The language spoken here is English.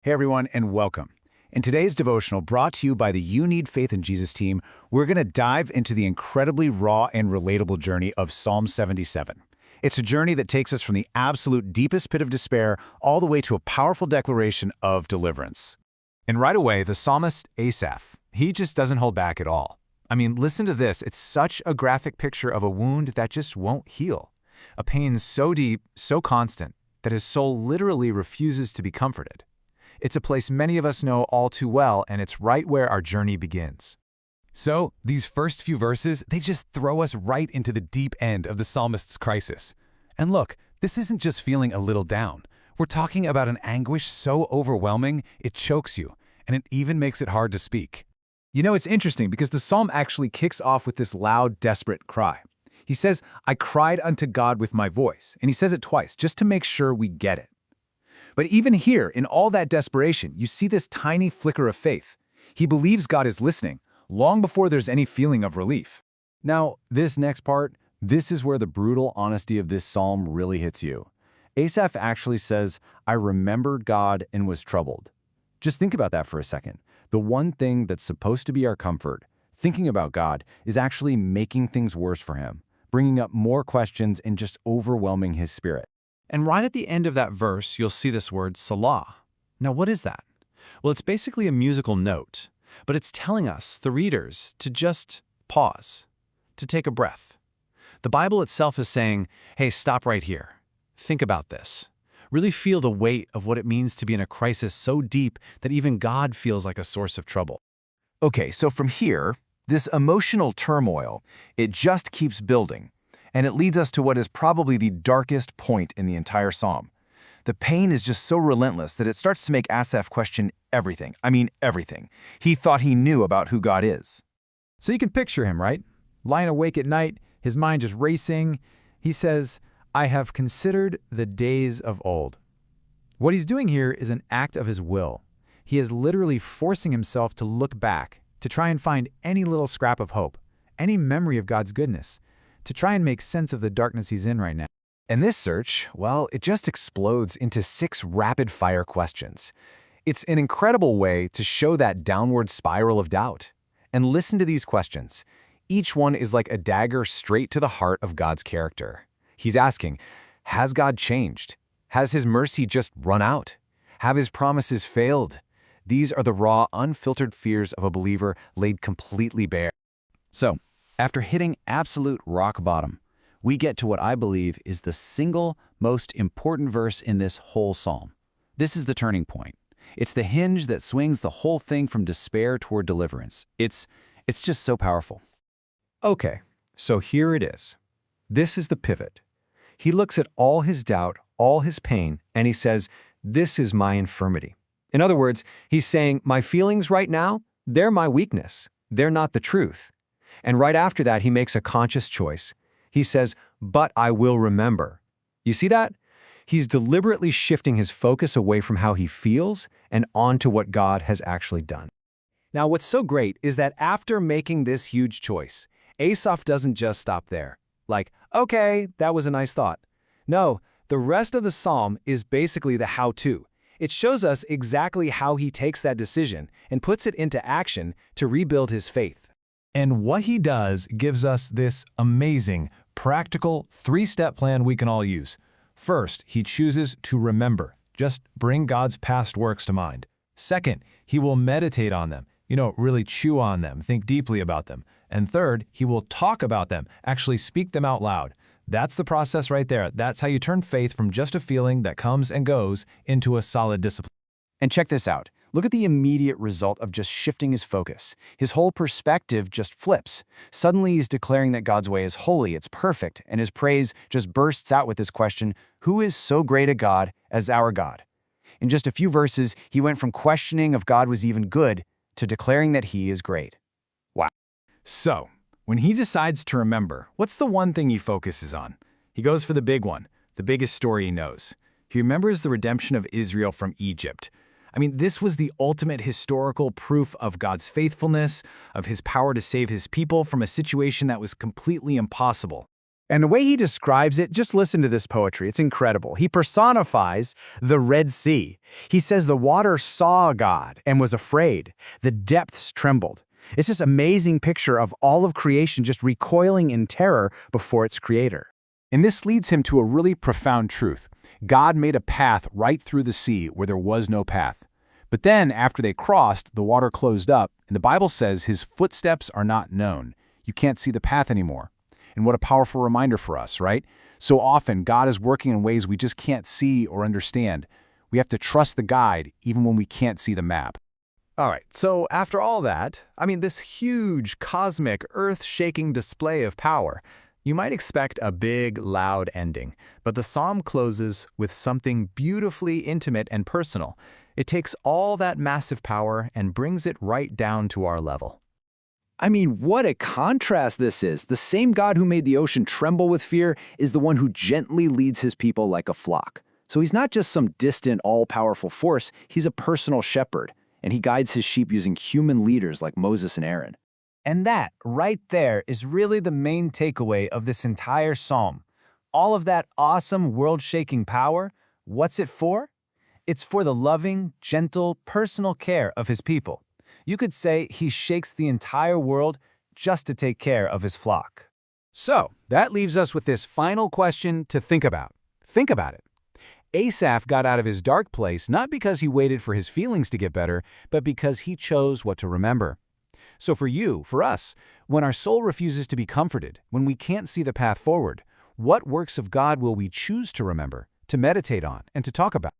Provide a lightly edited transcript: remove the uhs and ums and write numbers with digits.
Hey everyone, and welcome. In today's devotional, brought to you by the You Need Faith in Jesus team, we're going to dive into the incredibly raw and relatable journey of Psalm 77. It's a journey that takes us from the absolute deepest pit of despair all the way to a powerful declaration of deliverance. And right away, the psalmist Asaph, he just doesn't hold back at all. I mean, listen to this. It's such a graphic picture of a wound that just won't heal. A pain so deep, so constant, that his soul literally refuses to be comforted. It's a place many of us know all too well, and it's right where our journey begins. So, these first few verses, they just throw us right into the deep end of the psalmist's crisis. And look, this isn't just feeling a little down. We're talking about an anguish so overwhelming, it chokes you, and it even makes it hard to speak. You know, it's interesting because the psalm actually kicks off with this loud, desperate cry. He says, "I cried unto God with my voice," and he says it twice, just to make sure we get it. But even here, in all that desperation, you see this tiny flicker of faith. He believes God is listening, long before there's any feeling of relief. Now, this next part, this is where the brutal honesty of this psalm really hits you. Asaph actually says, "I remembered God and was troubled." Just think about that for a second. The one thing that's supposed to be our comfort, thinking about God, is actually making things worse for him, bringing up more questions and just overwhelming his spirit. And right at the end of that verse, you'll see this word Salah. Now, what is that? Well, it's basically a musical note, but it's telling us, the readers, to just pause, to take a breath. The Bible itself is saying, hey, stop right here. Think about this. Really feel the weight of what it means to be in a crisis so deep that even God feels like a source of trouble. Okay, so from here, this emotional turmoil, it just keeps building. And it leads us to what is probably the darkest point in the entire psalm. The pain is just so relentless that it starts to make Asaph question everything. I mean, everything. He thought he knew about who God is. So you can picture him, right? Lying awake at night, his mind just racing. He says, I have considered the days of old. What he's doing here is an act of his will. He is literally forcing himself to look back, to try and find any little scrap of hope, any memory of God's goodness, to try and make sense of the darkness he's in right now. And this search, well, it just explodes into 6 rapid-fire questions. It's an incredible way to show that downward spiral of doubt. And listen to these questions. Each one is like a dagger straight to the heart of God's character. He's asking, has God changed? Has his mercy just run out? Have his promises failed? These are the raw, unfiltered fears of a believer laid completely bare. So, after hitting absolute rock bottom, we get to what I believe is the single most important verse in this whole psalm. This is the turning point. It's the hinge that swings the whole thing from despair toward deliverance. It's just so powerful. Okay, so here it is. This is the pivot. He looks at all his doubt, all his pain, and he says, this is my infirmity. In other words, he's saying, my feelings right now, they're my weakness. They're not the truth. And right after that, he makes a conscious choice. He says, but I will remember. You see that? He's deliberately shifting his focus away from how he feels and onto what God has actually done. Now, what's so great is that after making this huge choice, Asaph doesn't just stop there. Like, okay, that was a nice thought. No, the rest of the psalm is basically the how-to. It shows us exactly how he takes that decision and puts it into action to rebuild his faith. And what he does gives us this amazing, practical, 3-step plan we can all use. First, he chooses to remember. Just bring God's past works to mind. Second, he will meditate on them. Really chew on them, think deeply about them. And third, he will talk about them, actually speak them out loud. That's the process right there. That's how you turn faith from just a feeling that comes and goes into a solid discipline. And check this out. Look at the immediate result of just shifting his focus. His whole perspective just flips. Suddenly he's declaring that God's way is holy, it's perfect, and his praise just bursts out with this question, who is so great a God as our God? In just a few verses, he went from questioning if God was even good to declaring that he is great. Wow. So, when he decides to remember, what's the one thing he focuses on? He goes for the big one, the biggest story he knows. He remembers the redemption of Israel from Egypt. I mean, this was the ultimate historical proof of God's faithfulness, of his power to save his people from a situation that was completely impossible. And the way he describes it, just listen to this poetry. It's incredible. He personifies the Red Sea. He says the water saw God and was afraid. The depths trembled. It's this amazing picture of all of creation just recoiling in terror before its creator. And this leads him to a really profound truth. God made a path right through the sea where there was no path. But then, after they crossed, the water closed up, and the Bible says his footsteps are not known. You can't see the path anymore. And what a powerful reminder for us, right? So often, God is working in ways we just can't see or understand. We have to trust the guide, even when we can't see the map. All right, so after all that, this huge, cosmic, earth-shaking display of power, you might expect a big, loud ending. But the psalm closes with something beautifully intimate and personal. It takes all that massive power and brings it right down to our level. What a contrast this is. The same God who made the ocean tremble with fear is the one who gently leads his people like a flock. So he's not just some distant, all-powerful force, he's a personal shepherd, and he guides his sheep using human leaders like Moses and Aaron. And that, right there, is really the main takeaway of this entire psalm. All of that awesome, world-shaking power, what's it for? It's for the loving, gentle, personal care of his people. You could say he shakes the entire world just to take care of his flock. So, that leaves us with this final question to think about. Think about it. Asaph got out of his dark place not because he waited for his feelings to get better, but because he chose what to remember. So for you, for us, when our soul refuses to be comforted, when we can't see the path forward, what works of God will we choose to remember, to meditate on, and to talk about?